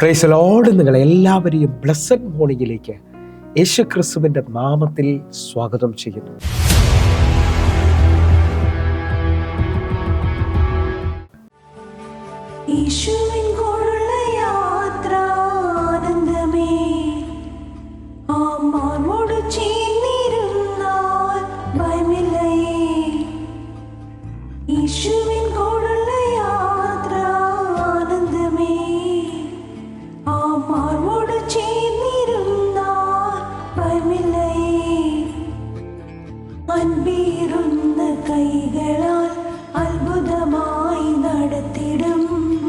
Praise the Lord. നിങ്ങളെ എല്ലാവരെയും blessed മോർണിംഗിലേക്ക് യേശു ക്രിസ്തുവിൻ്റെ നാമത്തിൽ സ്വാഗതം ചെയ്യുന്നു. അൻപീറുന്ന കൈകളാൽ അത്ഭുതമായി നടത്തിടും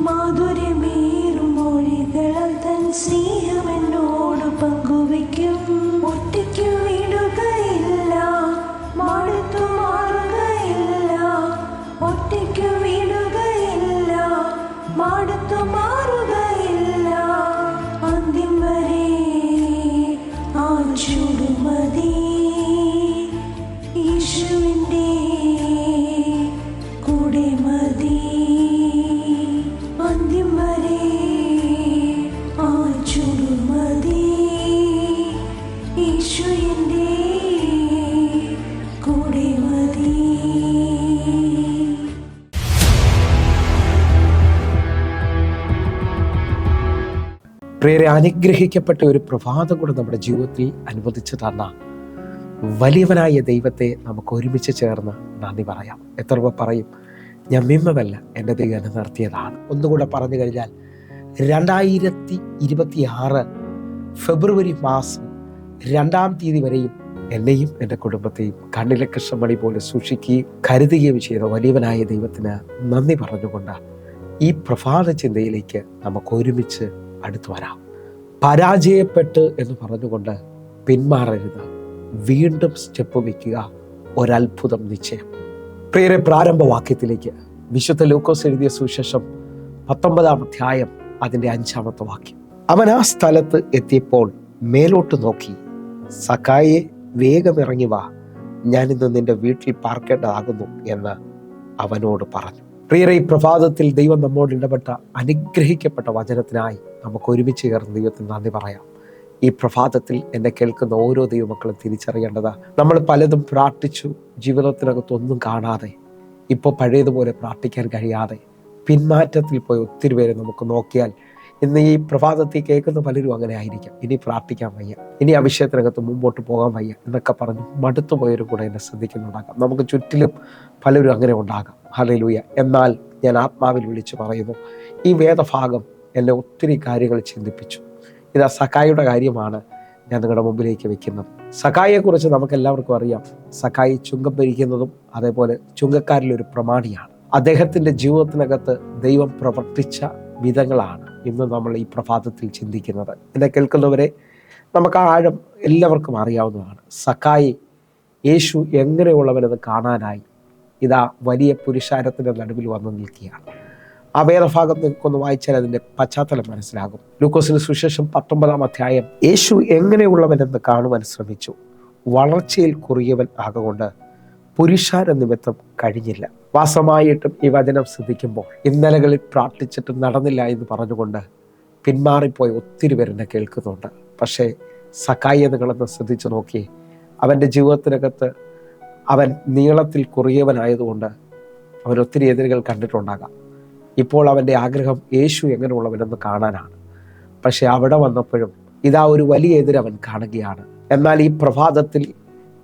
മാധുര്യമേറും മൊഴികളാൽ തൻ സ്നേഹം എന്നോട് പങ്കുവയ്ക്കും. ഒറ്റയ്ക്കു വിടുകയില്ല, മടുത്തു മാറുകയില്ല. ഒറ്റയ്ക്കു വിടുകയില്ല, മടുത്തു മാറുകയില്ല. അന്ത്യം വരെ ആ ചുടുമതി യേശുവിൻ്റെ കൂടെ മതി. അന്ത്യം വരെ ആ ചുടുമതി യേശുവിൻ്റെ കൂടെ മതി. പ്രിയരെ, അനുഗ്രഹിക്കപ്പെട്ട ഒരു പ്രഭാതം കൂടെ നമ്മുടെ ജീവിതത്തിൽ അനുവദിച്ചു തന്ന വലിയവനായ ദൈവത്തെ നമുക്ക് ഒരുമിച്ച് ചേർന്ന് നന്ദി പറയാം. എത്ര രൂപ പറയും, ഞാൻ മിമ്മമല്ല, എൻ്റെ ദൈവം എന്നെ നിർത്തിയതാണ്. ഒന്നുകൂടെ പറഞ്ഞു കഴിഞ്ഞാൽ 2026 ഫെബ്രുവരി മാസം 2-ാം തീയതി വരെയും എന്നെയും എൻ്റെ കുടുംബത്തെയും കണ്ണിലെ കൃഷ്ണമണി പോലെ സൂക്ഷിക്കുകയും കരുതുകയും ചെയ്ത വലിയവനായ ദൈവത്തിന് നന്ദി പറഞ്ഞുകൊണ്ട് ഈ പ്രഭാത ചിന്തയിലേക്ക് നമുക്ക് ഒരുമിച്ച് അടുത്തു വരാം. പരാജയപ്പെട്ട് എന്ന് പറഞ്ഞുകൊണ്ട് പിന്മാറരുത്, വീണ്ടും സ്റ്റെപ്പ് വയ്ക്കുക, ഒരത്ഭുതം നിശ്ചയം. പ്രിയരെ, പ്രാരംഭവാക്യത്തിലേക്ക് വിശുദ്ധ ലൂക്കോസ് എഴുതിയ സുവിശേഷം 19-ാം അധ്യായം അതിൻ്റെ 5-ാമത്തെ വാക്യം. അവൻ ആ സ്ഥലത്ത് എത്തിയപ്പോൾ മേലോട്ട് നോക്കി, സക്കായെ, വേഗം ഇറങ്ങി വാ, ഞാനിന്ന് നിന്റെ വീട്ടിൽ പാർക്കേണ്ടതാകുന്നു എന്ന് അവനോട് പറഞ്ഞു. പ്രിയരെ, ഈ പ്രഭാതത്തിൽ ദൈവം നമ്മോട് ഇടപെട്ട അനുഗ്രഹിക്കപ്പെട്ട വചനത്തിനായി നമുക്ക് ഒരുമിച്ച് ചേർന്ന് ദൈവത്തിന് നന്ദി പറയാം. ഈ പ്രഭാതത്തിൽ എന്നെ കേൾക്കുന്ന ഓരോ ദൈവമക്കളും തിരിച്ചറിയേണ്ടതാ, നമ്മൾ പലതും പ്രാർത്ഥിച്ചു, ജീവിതത്തിനകത്തൊന്നും കാണാതെ, ഇപ്പോൾ പഴയതുപോലെ പ്രാർത്ഥിക്കാൻ കഴിയാതെ പിന്മാറ്റത്തിൽ പോയി ഒത്തിരി പേരെ നമുക്ക് നോക്കിയാൽ ഇന്ന് ഈ പ്രഭാതത്തിൽ കേൾക്കുന്ന പലരും അങ്ങനെ ആയിരിക്കാം. ഇനി പ്രാർത്ഥിക്കാൻ വയ്യ, ഇനി ആ വിഷയത്തിനകത്ത് മുമ്പോട്ട് പോകാൻ വയ്യ എന്നൊക്കെ പറഞ്ഞ് മടുത്തു പോയവരും കൂടെ എന്നെ ശ്രദ്ധിക്കുന്നുണ്ടാകാം. നമുക്ക് ചുറ്റിലും പലരും അങ്ങനെ ഉണ്ടാകാം. ഹല്ലേലൂയ. എന്നാൽ ഞാൻ ആത്മാവിൽ വിളിച്ചു പറയുന്നു, ഈ വേദഭാഗം എന്നെ ഒത്തിരി കാര്യങ്ങൾ ചിന്തിപ്പിച്ചു. ഇത് സക്കായിയുടെ കാര്യമാണ് ഞാൻ നിങ്ങളുടെ മുമ്പിലേക്ക് വെക്കുന്നത്. സക്കായിയെക്കുറിച്ച് നമുക്ക് എല്ലാവർക്കും അറിയാം. സക്കായി ചുങ്കം ഭരിക്കുന്നതും അതേപോലെ ചുങ്കക്കാരിലൊരു പ്രമാണിയാണ്. അദ്ദേഹത്തിൻ്റെ ജീവിതത്തിനകത്ത് ദൈവം പ്രവർത്തിച്ച വിധങ്ങളാണ് ഇന്ന് നമ്മൾ ഈ പ്രഭാതത്തിൽ ചിന്തിക്കുന്നത്. എന്നെ കേൾക്കുന്നവരെ, നമുക്ക് ആ ആഴം എല്ലാവർക്കും അറിയാവുന്നതാണ്. സക്കായി യേശു എങ്ങനെയുള്ളവനെന്ന് കാണാനായി ഇതാ വലിയ പുരുഷാരത്തിൻ്റെ നടുവിൽ വന്ന് നിൽക്കുകയാണ്. ആ വേദഭാഗം നിങ്ങൾക്കൊന്ന് വായിച്ചാൽ അതിൻ്റെ പശ്ചാത്തലം മനസ്സിലാകും. ലൂക്കോസിന് സുവിശേഷം 19-ാം അധ്യായം. യേശു എങ്ങനെയുള്ളവനെന്ന് കാണുവാൻ ശ്രമിച്ചു, വളർച്ചയിൽ കുറിയവൻ ആകൊണ്ട് പുരുഷാര നിമിത്തം കഴിഞ്ഞില്ല. വാസമായിട്ടും ഈ വചനം ശ്രദ്ധിക്കുമ്പോൾ ഇന്നലകളിൽ പ്രാർത്ഥിച്ചിട്ട് നടന്നില്ല എന്ന് പറഞ്ഞുകൊണ്ട് പിന്മാറിപ്പോയി ഒത്തിരി പേരെന്നെ കേൾക്കുന്നുണ്ട്. പക്ഷേ സക്കായി നിങ്ങളെന്ന് ശ്രദ്ധിച്ചു നോക്കി, അവൻ്റെ ജീവിതത്തിനകത്ത് അവൻ നീളത്തിൽ കുറിയവനായതുകൊണ്ട് അവൻ ഒത്തിരി എതിരുകൾ കണ്ടിട്ടുണ്ടാകാം. ഇപ്പോൾ അവൻ്റെ ആഗ്രഹം യേശു എങ്ങനെയുള്ളവനെന്ന് കാണാനാണ്. പക്ഷെ അവിടെ വന്നപ്പോഴും ഇതാ ഒരു വലിയ എതിരവൻ കാണുകയാണ്. എന്നാൽ ഈ പ്രഭാതത്തിൽ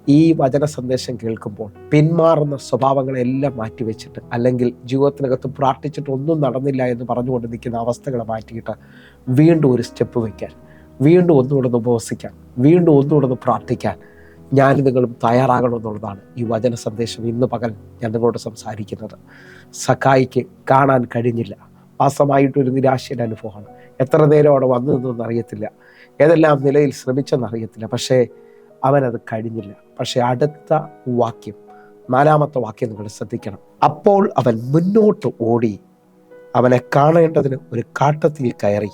ഈ വചന സന്ദേശം കേൾക്കുമ്പോൾ പിന്മാറുന്ന സ്വഭാവങ്ങളെല്ലാം മാറ്റിവെച്ചിട്ട്, അല്ലെങ്കിൽ ജീവിതത്തിനകത്ത് പ്രാർത്ഥിച്ചിട്ട് ഒന്നും നടന്നില്ല എന്ന് പറഞ്ഞുകൊണ്ട് നിൽക്കുന്ന അവസ്ഥകളെ മാറ്റിയിട്ട് വീണ്ടും ഒരു സ്റ്റെപ്പ് വയ്ക്കാൻ, വീണ്ടും ഒന്നുകൂടെ ഉപവസിക്കാൻ, വീണ്ടും ഒന്നുകൂടെ പ്രാർത്ഥിക്കാൻ ഞാൻ നിങ്ങളും തയ്യാറാകണമെന്നുള്ളതാണ് ഈ വചന സന്ദേശം ഇന്ന് പകൽ ഞാൻ നിങ്ങളോട് സംസാരിക്കുന്നത്. സക്കായിക്ക് കാണാൻ കഴിഞ്ഞില്ല. വാസമായിട്ടൊരു നിരാശയുടെ അനുഭവമാണ്. എത്ര നേരം അവിടെ വന്നു നിന്നൊന്നും അറിയത്തില്ല, ഏതെല്ലാം നിലയിൽ ശ്രമിച്ചെന്നറിയത്തില്ല. പക്ഷേ അവനത് കഴിഞ്ഞില്ല. പക്ഷേ അടുത്ത വാക്യം, 4-ാമത്തെ വാക്യം നിങ്ങൾ ശ്രദ്ധിക്കണം. അപ്പോൾ അവൻ മുന്നോട്ട് ഓടി അവനെ കാണേണ്ടതിന് ഒരു കാട്ടത്തിൽ കയറി.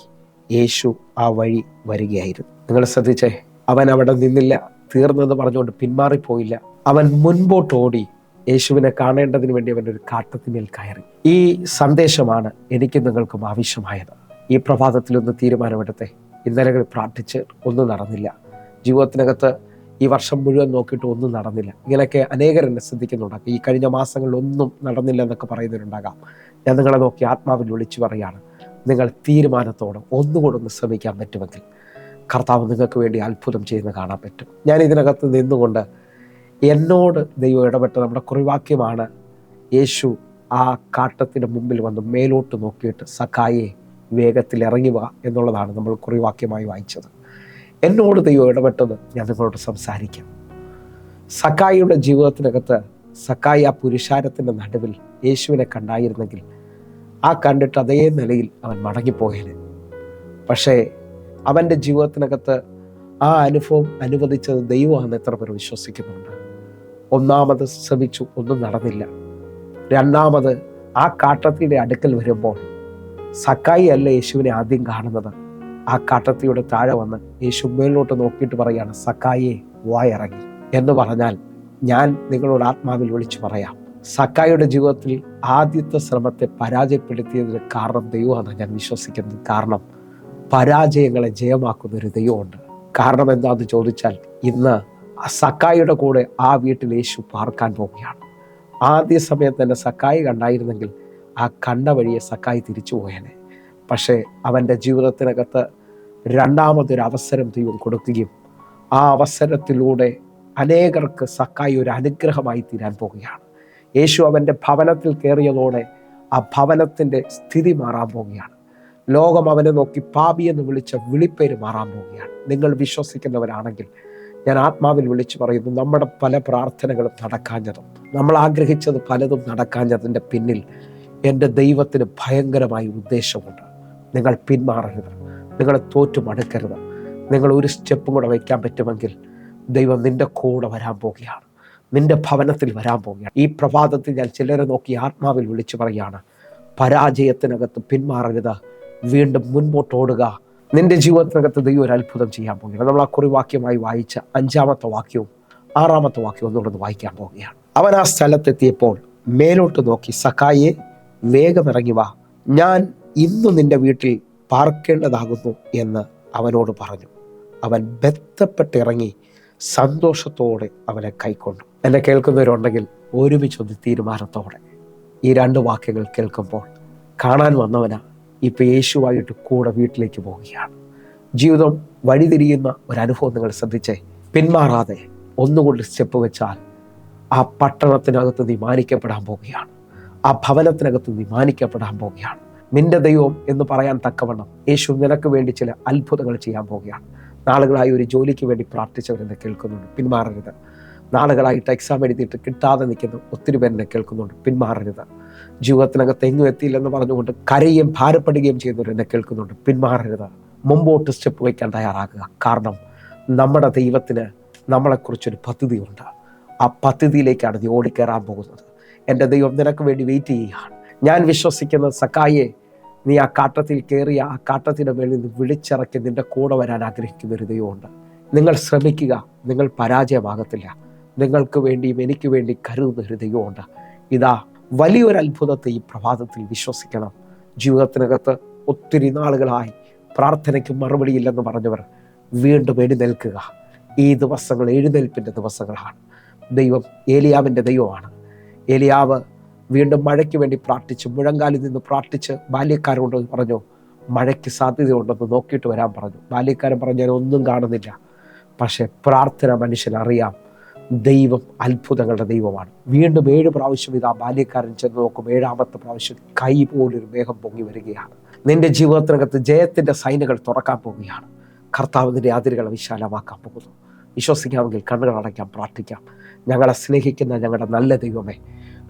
യേശു ആ വഴി വരികയായിരുന്നു. നിങ്ങൾ ശ്രദ്ധിച്ചേ, അവൻ അവിടെ നിന്നില്ല, തീർന്നെന്ന് പറഞ്ഞുകൊണ്ട് പിന്മാറിപ്പോയില്ല. അവൻ മുൻപോട്ട് ഓടി യേശുവിനെ കാണേണ്ടതിന് വേണ്ടി അവൻ്റെ ഒരു കാട്ടത്തിന്മേൽ കയറി. ഈ സന്ദേശമാണ് എനിക്ക് നിങ്ങൾക്കും ആവശ്യമായത്. ഈ പ്രഭാതത്തിലൊന്ന് തീരുമാനമെടുത്തേ. ഇന്നലകൾ പ്രാർത്ഥിച്ച് ഒന്നും നടന്നില്ല, ജീവിതത്തിനകത്ത് ഈ വർഷം മുഴുവൻ നോക്കിയിട്ട് ഒന്നും നടന്നില്ല, ഇങ്ങനെയൊക്കെ അനേകർ എന്നെ ശ്രദ്ധിക്കുന്നുണ്ടാകും. ഈ കഴിഞ്ഞ മാസങ്ങളിൽ ഒന്നും നടന്നില്ല എന്നൊക്കെ പറയുന്നവരുണ്ടാകാം. ഞാൻ നിങ്ങളെ നോക്കി ആത്മാവിൽ വിളിച്ചു പറയുകയാണ്, നിങ്ങൾ തീരുമാനത്തോടെ ഒന്നുകൂടെ ഒന്ന് ശ്രമിക്കാൻ പറ്റുമെങ്കിൽ കർത്താവ് നിങ്ങൾക്ക് വേണ്ടി അത്ഭുതം ചെയ്യുന്ന കാണാൻ പറ്റും. ഞാൻ ഇതിനകത്ത് നിന്നുകൊണ്ട് എന്നോട് ദൈവം ഇടപെട്ട നമ്മുടെ കുറിവാക്യമാണ്. യേശു ആ കാട്ടത്തിന് മുമ്പിൽ വന്ന് മേലോട്ട് നോക്കിയിട്ട് സക്കായെ വേഗത്തിൽ ഇറങ്ങി വാ എന്നുള്ളതാണ് നമ്മൾ കുറിവാക്യമായി വായിച്ചത്. എന്നോട് ദൈവം ഇടപെട്ടത് ഞാൻ നിങ്ങളോട് സംസാരിക്കാം. സക്കായിയുടെ ജീവിതത്തിനകത്ത് സക്കായി ആ പുരുഷാരത്തിൻ്റെ നടുവിൽ യേശുവിനെ കണ്ടായിരുന്നെങ്കിൽ ആ കണ്ടിട്ട് അതേ നിലയിൽ അവൻ മടങ്ങിപ്പോയേനെ. പക്ഷേ അവൻ്റെ ജീവിതത്തിനകത്ത് ആ അനുഭവം അനുവദിച്ചത് ദൈവമാണെന്ന് എത്ര പേർ വിശ്വസിക്കുന്നുണ്ട്? ഒന്നാമത് ശ്രമിച്ചു, ഒന്നും നടന്നില്ല. രണ്ടാമത് ആ കാട്ടത്തിയുടെ അടുക്കൽ വരുമ്പോൾ സക്കായി അല്ല യേശുവിനെ ആദ്യം കാണുന്നത്. ആ കാട്ടത്തിയുടെ താഴെ വന്ന് യേശു മേലോട്ട് നോക്കിയിട്ട് പറയാണ്, സക്കായെ വായിറങ്ങി എന്ന് പറഞ്ഞാൽ ഞാൻ നിങ്ങളോട് ആത്മാവിൽ വിളിച്ചു പറയാം, സക്കായിയുടെ ജീവിതത്തിൽ ആദ്യത്തെ ശ്രമത്തെ പരാജയപ്പെടുത്തിയതിന് കാരണം ദൈവമാണ് ഞാൻ വിശ്വസിക്കുന്നത്. കാരണം പരാജയങ്ങളെ ജയമാക്കുന്ന ഒരു ദൈവമുണ്ട്. കാരണം എന്താണെന്ന് ചോദിച്ചാൽ, ഇന്ന് സക്കായിയുടെ കൂടെ ആ വീട്ടിൽ യേശു പാർക്കാൻ പോവുകയാണ്. ആദ്യ സമയത്ത് തന്നെ സക്കായി കണ്ടായിരുന്നെങ്കിൽ ആ കണ്ട വഴിയെ സക്കായി തിരിച്ചു പോയേനെ. പക്ഷേ അവൻ്റെ ജീവിതത്തിനകത്ത് രണ്ടാമതൊരു അവസരം ദൈവം കൊടുക്കുകയും ആ അവസരത്തിലൂടെ അനേകർക്ക് സക്കായി ഒരു അനുഗ്രഹമായി തീരാൻ പോവുകയാണ്. യേശു അവൻ്റെ ഭവനത്തിൽ കയറിയതോടെ ആ ഭവനത്തിൻ്റെ സ്ഥിതി മാറാൻ പോവുകയാണ്. ലോകം അവനെ നോക്കി പാപി എന്ന് വിളിച്ച വിളിപ്പേര് മാറാൻ പോവുകയാണ്. നിങ്ങൾ വിശ്വസിക്കുന്നവരാണെങ്കിൽ ഞാൻ ആത്മാവിൽ വിളിച്ചു പറയുന്നു, നമ്മുടെ പല പ്രാർത്ഥനകളും നടക്കാഞ്ഞതും നമ്മൾ ആഗ്രഹിച്ചത് പലതും നടക്കാഞ്ഞതിൻ്റെ പിന്നിൽ എൻ്റെ ദൈവത്തിന് ഭയങ്കരമായ ഉദ്ദേശമുണ്ട്. നിങ്ങൾ പിന്മാറരുത്, നിങ്ങൾ തോറ്റു മടുക്കരുത്. നിങ്ങൾ ഒരു സ്റ്റെപ്പും കൂടെ വയ്ക്കാൻ പറ്റുമെങ്കിൽ ദൈവം നിൻ്റെ കൂടെ വരാൻ പോവുകയാണ്, നിൻ്റെ ഭവനത്തിൽ വരാൻ പോവുകയാണ്. ഈ പ്രഭാതത്തിൽ ഞാൻ ചിലരെ നോക്കി ആത്മാവിൽ വിളിച്ചു പറയുകയാണ്, പരാജയത്തിനകത്ത് പിന്മാറരുത്, വീണ്ടും മുൻപോട്ടോടുക. നിൻ്റെ ജീവിതത്തിനകത്ത് ദൈവം ഒരു അത്ഭുതം ചെയ്യാൻ പോവുകയാണ്. നമ്മൾ ആ കുറിവാക്യമായി വായിച്ച 5-ാമത്തെ വാക്യവും 6-ാമത്തെ വാക്യവും ഒന്നുകൂടെ വായിക്കാൻ പോവുകയാണ്. അവൻ ആ സ്ഥലത്തെത്തിയപ്പോൾ മേലോട്ട് നോക്കി, സക്കായെ വേഗം ഇറങ്ങി വാ, ഞാൻ ഇന്നു നിൻ്റെ വീട്ടിൽ പാർക്കേണ്ടതാകുന്നു എന്ന് അവനോട് പറഞ്ഞു. അവൻ ബന്ധപ്പെട്ടിറങ്ങി സന്തോഷത്തോടെ അവനെ കൈക്കൊണ്ടു. എന്നെ കേൾക്കുന്നവരുണ്ടെങ്കിൽ ഒരുമിച്ചൊന്ന് തീരുമാനത്തോടെ ഈ 2 വാക്യങ്ങൾ കേൾക്കുമ്പോൾ കാണാൻ വന്നവനാ ഇപ്പം യേശുവായിട്ട് കൂടെ വീട്ടിലേക്ക് പോവുകയാണ്. ജീവിതം വഴിതിരിയുന്ന ഒരനുഭവം നിങ്ങൾ ശ്രദ്ധിച്ചേ. പിന്മാറാതെ ഒന്നുകൊണ്ട് സ്റ്റെപ്പ് വെച്ചാൽ ആ പട്ടണത്തിനകത്ത് നീ മാനിക്കപ്പെടാൻ പോവുകയാണ്, ആ ഭവനത്തിനകത്ത് നീ മാനിക്കപ്പെടാൻ പോവുകയാണ്. നിന്റെ ദൈവം എന്ന് പറയാൻ തക്കവണ്ണം യേശു നിനക്ക് വേണ്ടി ചില അത്ഭുതങ്ങൾ ചെയ്യാൻ പോവുകയാണ്. നാളുകളായി ഒരു ജോലിക്ക് വേണ്ടി പ്രാർത്ഥിച്ചവരെന്നെ കേൾക്കുന്നുണ്ട്, പിന്മാറരുത്. നാളുകളായിട്ട് എക്സാം എഴുതിയിട്ട് കിട്ടാതെ നിൽക്കുന്ന ഒത്തിരി പേരെന്നെ കേൾക്കുന്നുണ്ട്, പിന്മാറരുത്. ജീവിതത്തിനകത്ത് എങ്ങും എത്തിയില്ലെന്ന് പറഞ്ഞുകൊണ്ട് കരയുകയും ഭാരപ്പെടുകയും ചെയ്യുന്നവരെന്നെ കേൾക്കുന്നുണ്ട്, പിന്മാറരുത്. മുമ്പോട്ട് സ്റ്റെപ്പ് വയ്ക്കാൻ തയ്യാറാകുക. കാരണം നമ്മുടെ ദൈവത്തിന് നമ്മളെക്കുറിച്ചൊരു പദ്ധതിയുണ്ട്. ആ പദ്ധതിയിലേക്കാണ് നീ ഓടിക്കയറാൻ പോകുന്നത്. എൻ്റെ ദൈവം നിനക്ക് വേണ്ടി വെയിറ്റ് ചെയ്യുകയാണ്. ഞാൻ വിശ്വസിക്കുന്നത്, സക്കായെ നീ ആ കാട്ടത്തിൽ കയറി ആ കാട്ടത്തിൻ്റെ മേളിൽ നിന്ന് വിളിച്ചിറക്കി നിൻ്റെ കൂടെ വരാൻ ആഗ്രഹിക്കുന്ന ഒരു ദൈവമുണ്ട്. നിങ്ങൾ ശ്രമിക്കുക, നിങ്ങൾ പരാജയമാകത്തില്ല. നിങ്ങൾക്ക് വേണ്ടിയും എനിക്ക് വേണ്ടി കരുതുന്ന ഒരു ദൈവമുണ്ട്. ഇതാ വലിയൊരു അത്ഭുതത്തെ ഈ പ്രഭാതത്തിൽ വിശ്വസിക്കണം. ജീവിതത്തിനകത്ത് ഒത്തിരി നാളുകളായി പ്രാർത്ഥനയ്ക്ക് മറുപടിയില്ലെന്ന് പറഞ്ഞവർ വീണ്ടും എഴുന്നേൽക്കുക. ഈ ദിവസങ്ങൾ എഴുന്നേൽപ്പിൻ്റെ ദിവസങ്ങളാണ്. ദൈവം ഏലിയാവിൻ്റെ ദൈവമാണ്. ഏലിയാവ് വീണ്ടും മഴയ്ക്ക് വേണ്ടി പ്രാർത്ഥിച്ച്, മുഴങ്കാലിൽ നിന്ന് പ്രാർത്ഥിച്ച് ബാല്യക്കാരോട് പറഞ്ഞു, മഴയ്ക്ക് സാധ്യതയുണ്ടെന്ന് നോക്കിയിട്ട് വരാൻ പറഞ്ഞു. ബാല്യക്കാരൻ പറഞ്ഞു, ഞാൻ ഒന്നും കാണുന്നില്ല. പക്ഷേ പ്രാർത്ഥന മനുഷ്യനറിയാം, ദൈവം അത്ഭുതങ്ങളുടെ ദൈവമാണ്. വീണ്ടും 7 പ്രാവശ്യം ഇതാ ബാല്യക്കാരൻ ചെന്ന് നോക്കും. 7-ാമത്തെ പ്രാവശ്യം കൈ പോലൊരു മേഘം പൊങ്ങി വരികയാണ്. നിന്റെ ജീവിതത്തിനകത്ത് ജയത്തിൻ്റെ സൈനുകൾ തുറക്കാൻ പോവുകയാണ്. കർത്താവ് നിന്റെ അതിരുകളെ വിശാലമാക്കാൻ പോകുന്നു. വിശ്വസിക്കാമെങ്കിൽ കണ്ണുകൾ അടയ്ക്കാം, പ്രാർത്ഥിക്കാം. ഞങ്ങളെ സ്നേഹിക്കുന്ന ഞങ്ങളുടെ നല്ല ദൈവമേ,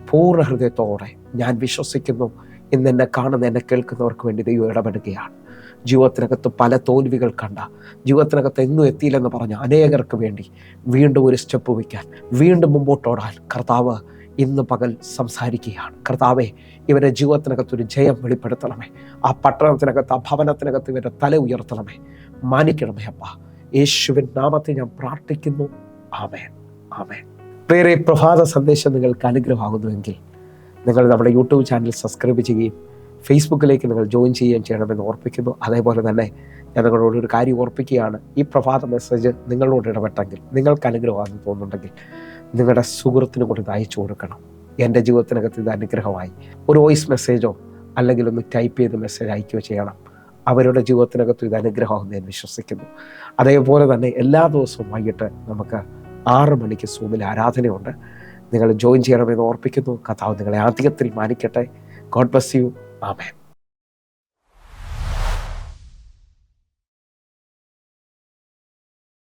പൂർണ്ണ ഹൃദയത്തോടെ ഞാൻ വിശ്വസിക്കുന്നു, ഇന്ന് എന്നെ കാണുന്ന എന്നെ കേൾക്കുന്നവർക്ക് വേണ്ടി ദൈവം ഇടപെടുകയാണ്. ജീവിതത്തിനകത്ത് പല തോൽവികൾ കണ്ട, ജീവിതത്തിനകത്ത് എങ്ങും എത്തിയില്ലെന്ന് പറഞ്ഞ അനേകർക്ക് വേണ്ടി വീണ്ടും ഒരു സ്റ്റെപ്പ് വയ്ക്കാൻ, വീണ്ടും മുമ്പോട്ടോടാൻ കർത്താവ് ഇന്ന് പകൽ സംസാരിക്കുകയാണ്. കർത്താവെ, ഇവരുടെ ജീവിതത്തിനകത്തൊരു ജയം വെളിപ്പെടുത്തണമേ. ആ പട്ടണത്തിനകത്ത്, ആ ഭവനത്തിനകത്ത് ഇവരുടെ തല ഉയർത്തണമേ, മാനിക്കണമേ അപ്പ. യേശുവിൻ നാമത്തിൽ ഞാൻ പ്രാർത്ഥിക്കുന്നു. ആമേൻ, ആമേൻ. പ്രിയരെ, പ്രഭാത സന്ദേശം നിങ്ങൾക്ക് അനുഗ്രഹമാകുന്നുവെങ്കിൽ നിങ്ങൾ നമ്മുടെ യൂട്യൂബ് ചാനൽ സബ്സ്ക്രൈബ് ചെയ്യുകയും ഫേസ്ബുക്കിലേക്ക് നിങ്ങൾ ജോയിൻ ചെയ്യുകയും ചെയ്യണമെന്ന് ഓർപ്പിക്കുന്നു. അതേപോലെ തന്നെ ഞാൻ നിങ്ങളോട് ഒരു കാര്യം ഓർപ്പിക്കുകയാണ്. ഈ പ്രഭാത മെസ്സേജ് നിങ്ങളോട് ഇടപെട്ടെങ്കിൽ, നിങ്ങൾക്ക് അനുഗ്രഹമാണെന്ന് തോന്നുന്നുണ്ടെങ്കിൽ നിങ്ങളുടെ സുഹൃത്തിന് കൂടി ഇത് അയച്ചു കൊടുക്കണം. എൻ്റെ ജീവിതത്തിനകത്ത് ഇത് അനുഗ്രഹമായി. ഒരു വോയിസ് മെസ്സേജോ അല്ലെങ്കിൽ ഒന്ന് ടൈപ്പ് ചെയ്ത് മെസ്സേജ് അയക്കുകയോ ചെയ്യണം. അവരുടെ ജീവിതത്തിനകത്ത് ഇത് അനുഗ്രഹമാണെന്ന് ഞാൻ വിശ്വസിക്കുന്നു. അതേപോലെ തന്നെ എല്ലാ ദിവസവും വൈകിട്ട് നമുക്ക് 6 മണിക്ക് സൂമിൽ ആരാധനയുണ്ട്. നിങ്ങൾ ജോയിൻ ചെയ്യണമെന്ന് ഓർപ്പിക്കുന്നു. കർത്താവ് നിങ്ങളെ അധികത്തിൽ മാനിക്കട്ടെ. God bless you. ആമേൻ.